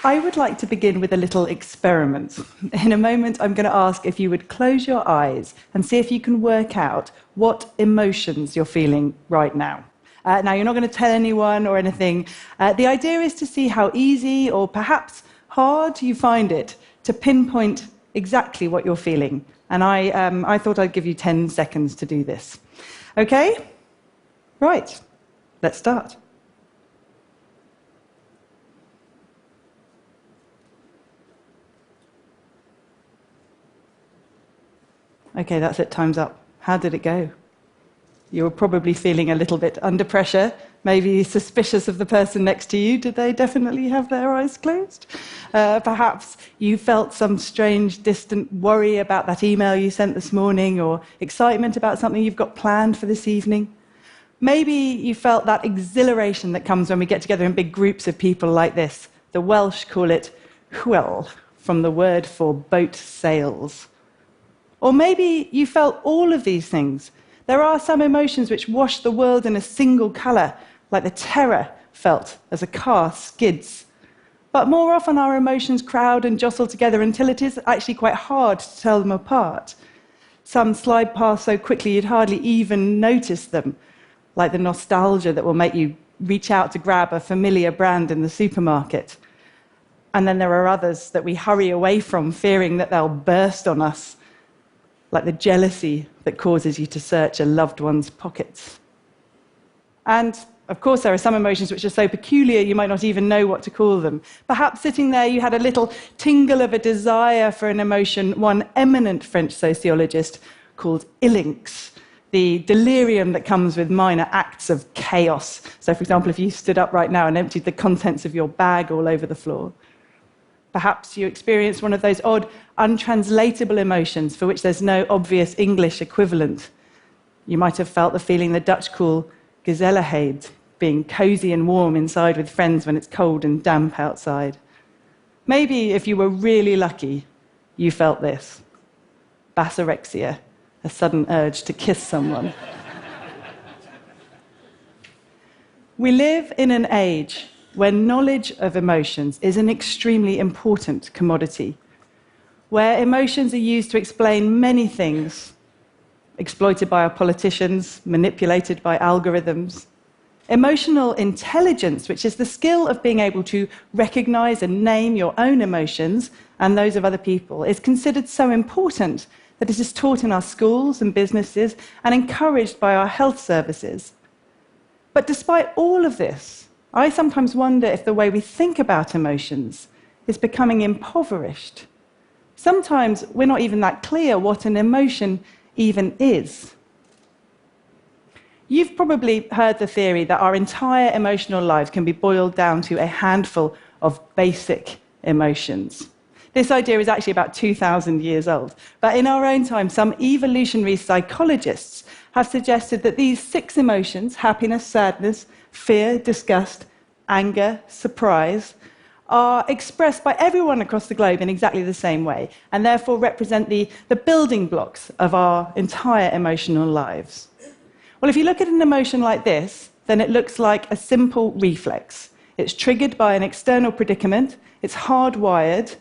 I would like to begin with a little experiment. In a moment, I'm going to ask if you would close your eyes and see if you can work out what emotions you're feeling right now. Now, you're not going to tell anyone or anything. The idea is to see how easy or perhaps hard you find it to pinpoint exactly what you're feeling. And I thought I'd give you 10 seconds to do this. Okay? Right. Let's start. Okay, that's it. Time's up. How did it go? You were probably feeling a little bit under pressure, maybe suspicious of the person next to you. Did they definitely have their eyes closed? Perhaps you felt some strange, distant worry about that email you sent this morning, or excitement about something you've got planned for this evening. Maybe you felt that exhilaration that comes when we get together in big groups of people like this. The Welsh call it hwyl, from the word for boat sails. Or maybe you felt all of these things. There are some emotions which wash the world in a single colour, like the terror felt as a car skids. But more often our emotions crowd and jostle together until it is actually quite hard to tell them apart. Some slide past so quickly you'd hardly even notice them, like the nostalgia that will make you reach out to grab a familiar brand in the supermarket. And then there are others that we hurry away from, fearing that they'll burst on us, like the jealousy that causes you to search a loved one's pockets. And, of course, there are some emotions which are so peculiar you might not even know what to call them. Perhaps sitting there you had a little tingle of a desire for an emotion one eminent French sociologist called ilinx, the delirium that comes with minor acts of chaos. So, for example, if you stood up right now and emptied the contents of your bag all over the floor. Perhaps you experienced one of those odd, untranslatable emotions for which there's no obvious English equivalent. You might have felt the feeling the Dutch call gezelligheid, being cozy and warm inside with friends when it's cold and damp outside. Maybe, if you were really lucky, you felt this: basorexia, a sudden urge to kiss someone. We live in an age where knowledge of emotions is an extremely important commodity, where emotions are used to explain many things, exploited by our politicians, manipulated by algorithms. Emotional intelligence, which is the skill of being able to recognize and name your own emotions and those of other people, is considered so important that it is taught in our schools and businesses and encouraged by our health services. But despite all of this, I sometimes wonder if the way we think about emotions is becoming impoverished. Sometimes we're not even that clear what an emotion even is. You've probably heard the theory that our entire emotional lives can be boiled down to a handful of basic emotions. This idea is actually about 2,000 years old. But in our own time, some evolutionary psychologists have suggested that these 6 emotions, happiness, sadness, fear, disgust, anger, surprise, are expressed by everyone across the globe in exactly the same way, and therefore represent the building blocks of our entire emotional lives. Well, if you look at an emotion like this, then it looks like a simple reflex. It's triggered by an external predicament, it's hardwired,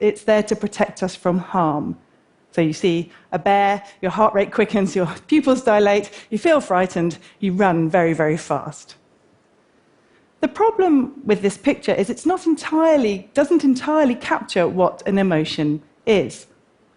it's there to protect us from harm. So you see a bear, your heart rate quickens, your pupils dilate, you feel frightened, you run very, very fast. The problem with this picture is it doesn't entirely capture what an emotion is.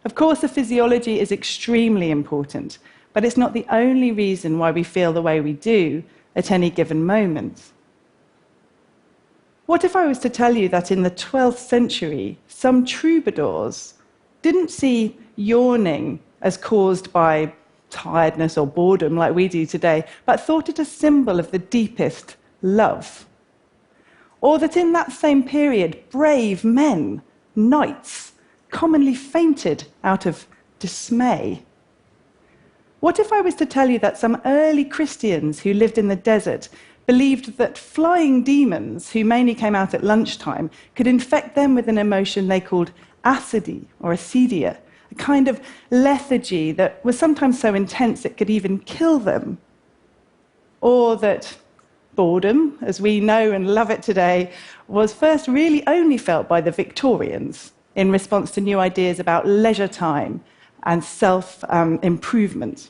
Of course, the physiology is extremely important, but it's not the only reason why we feel the way we do at any given moment. What if I was to tell you that in the 12th century, some troubadours didn't see yawning as caused by tiredness or boredom like we do today, but thought it a symbol of the deepest love? Or that in that same period, brave men, knights, commonly fainted out of dismay? What if I was to tell you that some early Christians who lived in the desert believed that flying demons, who mainly came out at lunchtime, could infect them with an emotion they called acidi or acedia, a kind of lethargy that was sometimes so intense it could even kill them? Or that Boredom, as we know and love it today, was first really only felt by the Victorians in response to new ideas about leisure time and self-improvement.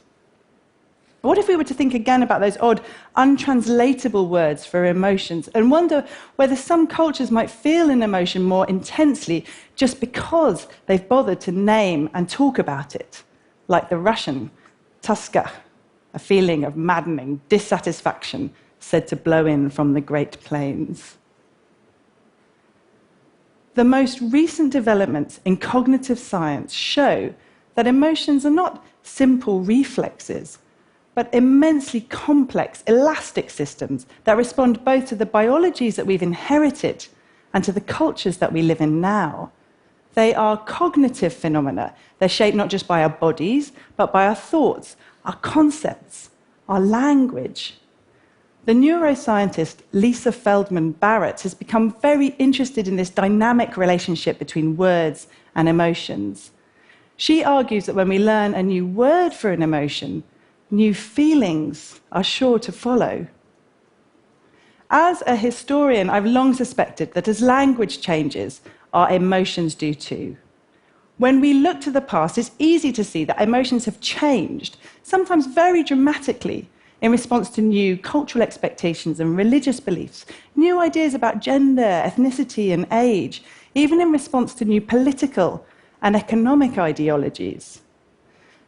What if we were to think again about those odd, untranslatable words for emotions and wonder whether some cultures might feel an emotion more intensely just because they've bothered to name and talk about it, like the Russian toska, a feeling of maddening dissatisfaction said to blow in from the Great Plains. The most recent developments in cognitive science show that emotions are not simple reflexes, but immensely complex, elastic systems that respond both to the biologies that we've inherited and to the cultures that we live in now. They are cognitive phenomena. They're shaped not just by our bodies, but by our thoughts, our concepts, our language. The neuroscientist Lisa Feldman Barrett has become very interested in this dynamic relationship between words and emotions. She argues that when we learn a new word for an emotion, new feelings are sure to follow. As a historian, I've long suspected that as language changes, our emotions do too. When we look to the past, it's easy to see that emotions have changed, sometimes very dramatically, in response to new cultural expectations and religious beliefs, new ideas about gender, ethnicity, and age, even in response to new political and economic ideologies.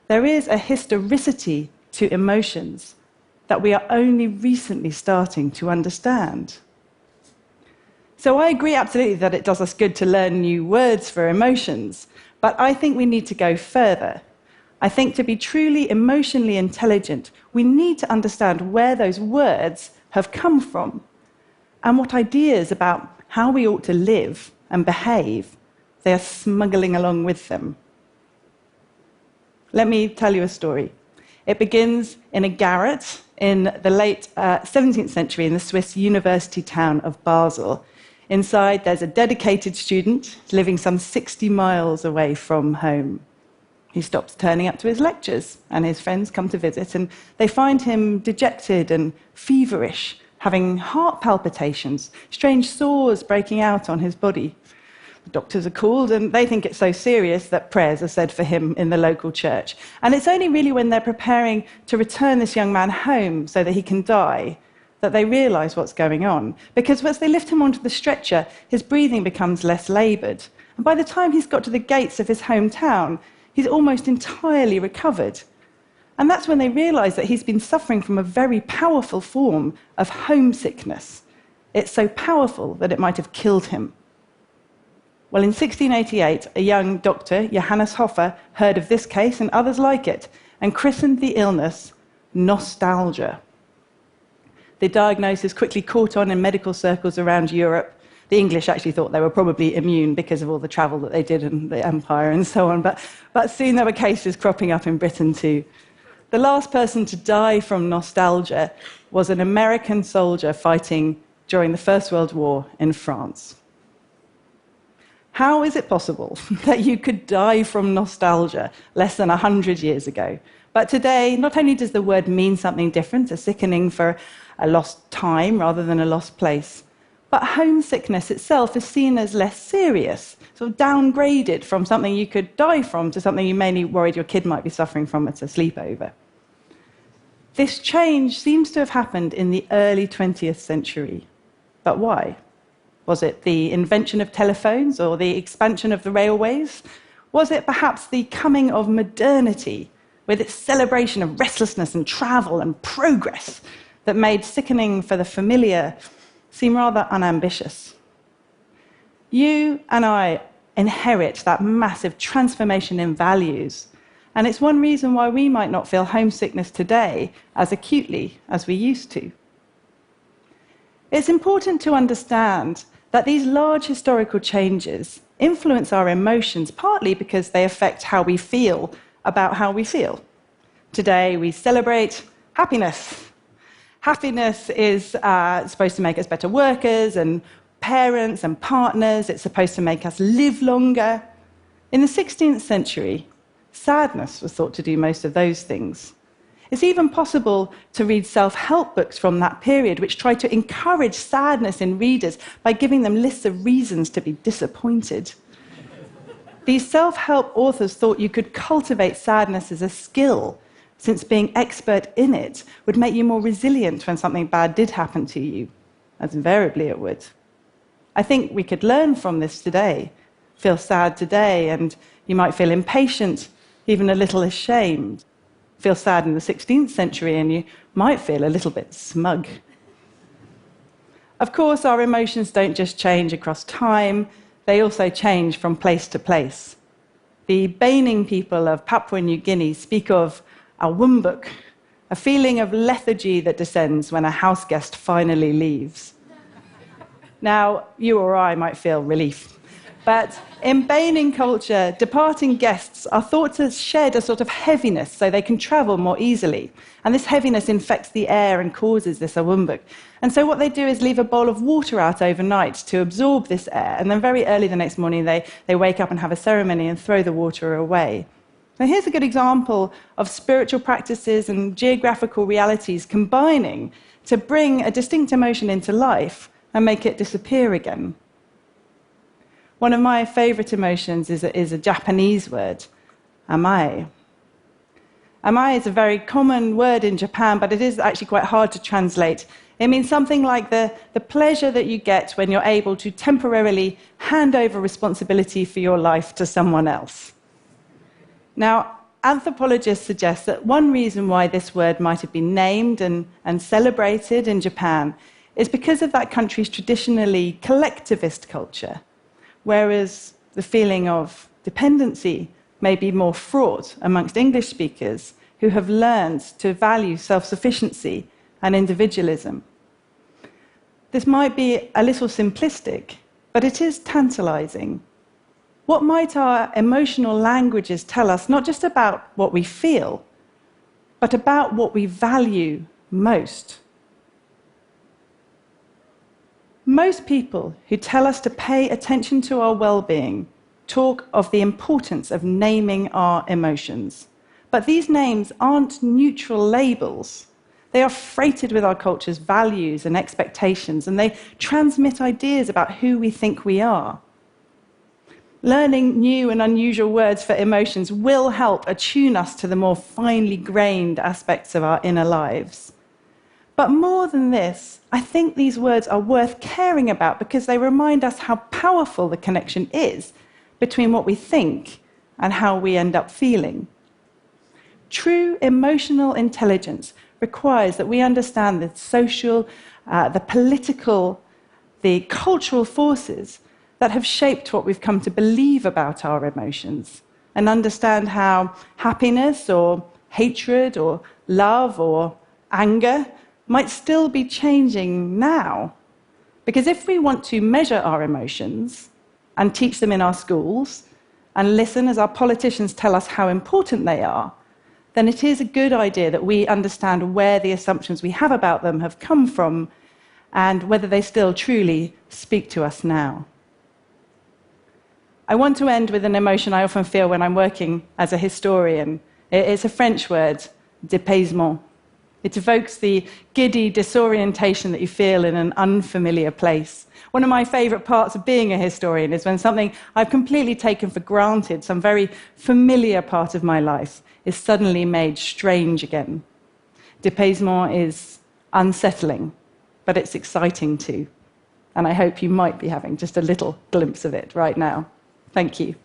There is a historicity to emotions that we are only recently starting to understand. So I agree absolutely that it does us good to learn new words for emotions, but I think we need to go further. I think to be truly emotionally intelligent, we need to understand where those words have come from and what ideas about how we ought to live and behave they are smuggling along with them. Let me tell you a story. It begins in a garret in the late 17th century in the Swiss university town of Basel. Inside, there's a dedicated student living some 60 miles away from home. He stops turning up to his lectures, and his friends come to visit, and they find him dejected and feverish, having heart palpitations, strange sores breaking out on his body. The doctors are called, and they think it's so serious that prayers are said for him in the local church. And it's only really when they're preparing to return this young man home so that he can die that they realize what's going on. Because as they lift him onto the stretcher, his breathing becomes less labored. And by the time he's got to the gates of his hometown, he's almost entirely recovered. And that's when they realize that he's been suffering from a very powerful form of homesickness. It's so powerful that it might have killed him. Well, in 1688, a young doctor, Johannes Hofer, heard of this case and others like it, and christened the illness nostalgia. The diagnosis quickly caught on in medical circles around Europe. The English actually thought they were probably immune because of all the travel that they did in the empire and so on, but soon there were cases cropping up in Britain too. The last person to die from nostalgia was an American soldier fighting during the First World War in France. How is it possible that you could die from nostalgia less than 100 years ago? But today, not only does the word mean something different, a sickening for a lost time rather than a lost place, but homesickness itself is seen as less serious, sort of downgraded from something you could die from to something you mainly worried your kid might be suffering from at a sleepover. This change seems to have happened in the early 20th century. But why? Was it the invention of telephones or the expansion of the railways? Was it perhaps the coming of modernity with its celebration of restlessness and travel and progress that made sickening for the familiar seem rather unambitious? You and I inherit that massive transformation in values, and it's one reason why we might not feel homesickness today as acutely as we used to. It's important to understand that these large historical changes influence our emotions, partly because they affect how we feel about how we feel. Today, we celebrate happiness. Happiness is supposed to make us better workers and parents and partners. It's supposed to make us live longer. In the 16th century, sadness was thought to do most of those things. It's even possible to read self-help books from that period, which try to encourage sadness in readers by giving them lists of reasons to be disappointed. These self-help authors thought you could cultivate sadness as a skill, since being expert in it would make you more resilient when something bad did happen to you, as invariably it would. I think we could learn from this today. Feel sad today, and you might feel impatient, even a little ashamed. Feel sad in the 16th century, and you might feel a little bit smug. Of course, our emotions don't just change across time, they also change from place to place. The Baining people of Papua New Guinea speak of a wumbuk, a feeling of lethargy that descends when a house guest finally leaves. Now, you or I might feel relief. But in Baining culture, departing guests are thought to shed a sort of heaviness so they can travel more easily. And this heaviness infects the air and causes this awumbuk. And so what they do is leave a bowl of water out overnight to absorb this air. And then very early the next morning, they wake up and have a ceremony and throw the water away. Now, here's a good example of spiritual practices and geographical realities combining to bring a distinct emotion into life and make it disappear again. One of my favorite emotions is a Japanese word, amae. Amae is a very common word in Japan, but it is actually quite hard to translate. It means something like the pleasure that you get when you're able to temporarily hand over responsibility for your life to someone else. Now, anthropologists suggest that one reason why this word might have been named and celebrated in Japan is because of that country's traditionally collectivist culture, whereas the feeling of dependency may be more fraught amongst English speakers who have learned to value self-sufficiency and individualism. This might be a little simplistic, but it is tantalizing. What might our emotional languages tell us, not just about what we feel, but about what we value most? Most people who tell us to pay attention to our well-being talk of the importance of naming our emotions. But these names aren't neutral labels. They are freighted with our culture's values and expectations, and they transmit ideas about who we think we are. Learning new and unusual words for emotions will help attune us to the more finely grained aspects of our inner lives. But more than this, I think these words are worth caring about because they remind us how powerful the connection is between what we think and how we end up feeling. True emotional intelligence requires that we understand the social, the political, the cultural forces that have shaped what we've come to believe about our emotions, and understand how happiness or hatred or love or anger might still be changing now. Because if we want to measure our emotions and teach them in our schools and listen as our politicians tell us how important they are, then it is a good idea that we understand where the assumptions we have about them have come from and whether they still truly speak to us now. I want to end with an emotion I often feel when I'm working as a historian. It's a French word, dépaysement. It evokes the giddy disorientation that you feel in an unfamiliar place. One of my favorite parts of being a historian is when something I've completely taken for granted, some very familiar part of my life, is suddenly made strange again. Dépaysement is unsettling, but it's exciting too. And I hope you might be having just a little glimpse of it right now. Thank you.